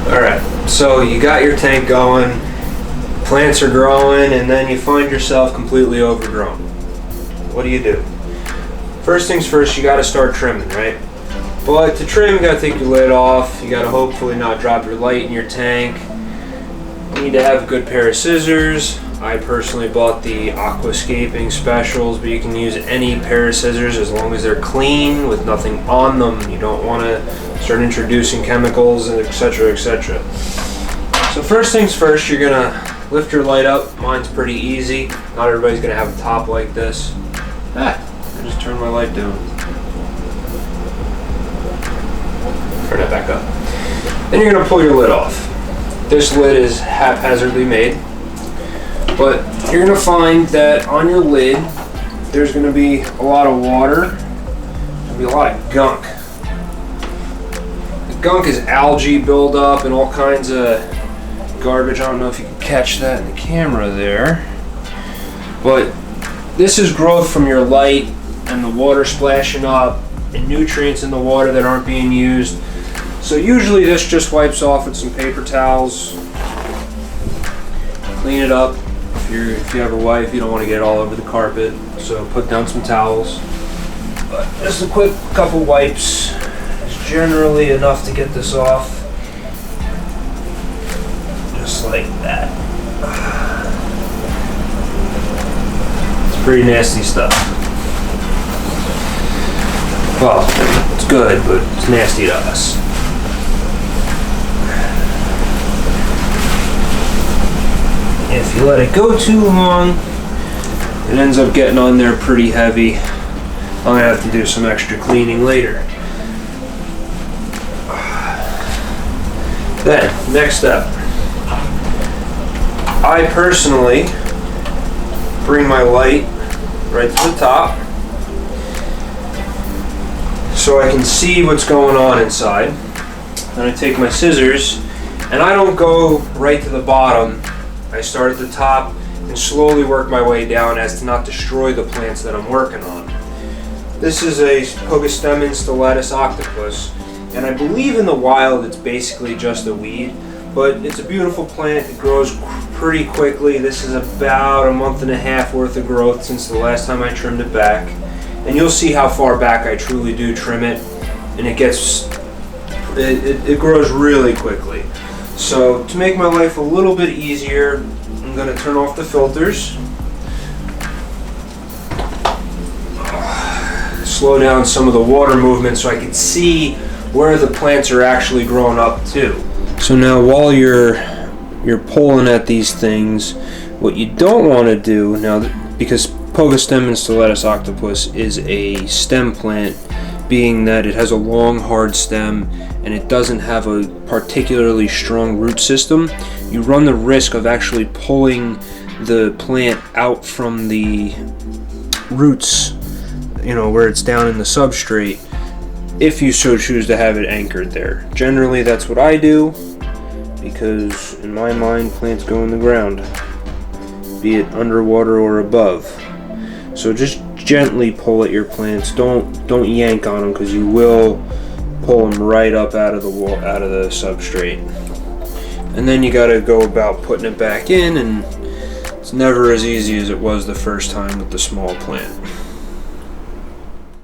Alright, so you got your tank going, plants are growing, and then you find yourself completely overgrown. What do you do? First things first, you got to start trimming, right? But to trim, you got to take your lid off, you got to hopefully not drop your light in your tank. You need to have a good pair of scissors. I personally bought the Aquascaping Specials, but you can use any pair of scissors as long as they're clean with nothing on them. You don't want to start introducing chemicals, etc., etc. So first things first, you're gonna lift your light up. Mine's pretty easy. Not everybody's gonna have a top like this. I just turned my light down. Turn it back up. Then you're gonna pull your lid off. This lid is haphazardly made, but you're gonna find that on your lid there's gonna be a lot of water. There'll be a lot of gunk. The gunk is algae buildup and all kinds of garbage. I don't know if you can catch that in the camera there, but this is growth from your light and the water splashing up and nutrients in the water that aren't being used. So usually this just wipes off with some paper towels. Clean it up. If you have a wife, you don't want to get it all over the carpet, so put down some towels. But just a quick couple wipes is generally enough to get this off. Just like that. It's pretty nasty stuff. Well, it's good, but it's nasty to us. If you let it go too long, it ends up getting on there pretty heavy. I'm gonna have to do some extra cleaning later. Then, next step. I personally bring my light right to the top so I can see what's going on inside. Then I take my scissors and I don't go right to the bottom. I start at the top and slowly work my way down as to not destroy the plants that I'm working on. This is a Pogostemen Stellatus octopus, and I believe in the wild it's basically just a weed, but it's a beautiful plant. It grows pretty quickly. This is about a month and a half worth of growth since the last time I trimmed it back, and you'll see how far back I truly do trim it, and it grows really quickly. So to make my life a little bit easier, I'm going to turn off the filters, slow down some of the water movement so I can see where the plants are actually growing up to. So now while you're pulling at these things, what you don't want to do now, because Pogostemen Stellatus octopus is a stem plant, being that it has a long hard stem and it doesn't have a particularly strong root system, you run the risk of actually pulling the plant out from the roots, where it's down in the substrate, if you so choose to have it anchored there. Generally that's what I do, because in my mind plants go in the ground, be it underwater or above. So just gently pull at your plants. Don't yank on them, because you will pull them right up out of the substrate. And then you got to go about putting it back in, and it's never as easy as it was the first time with the small plant.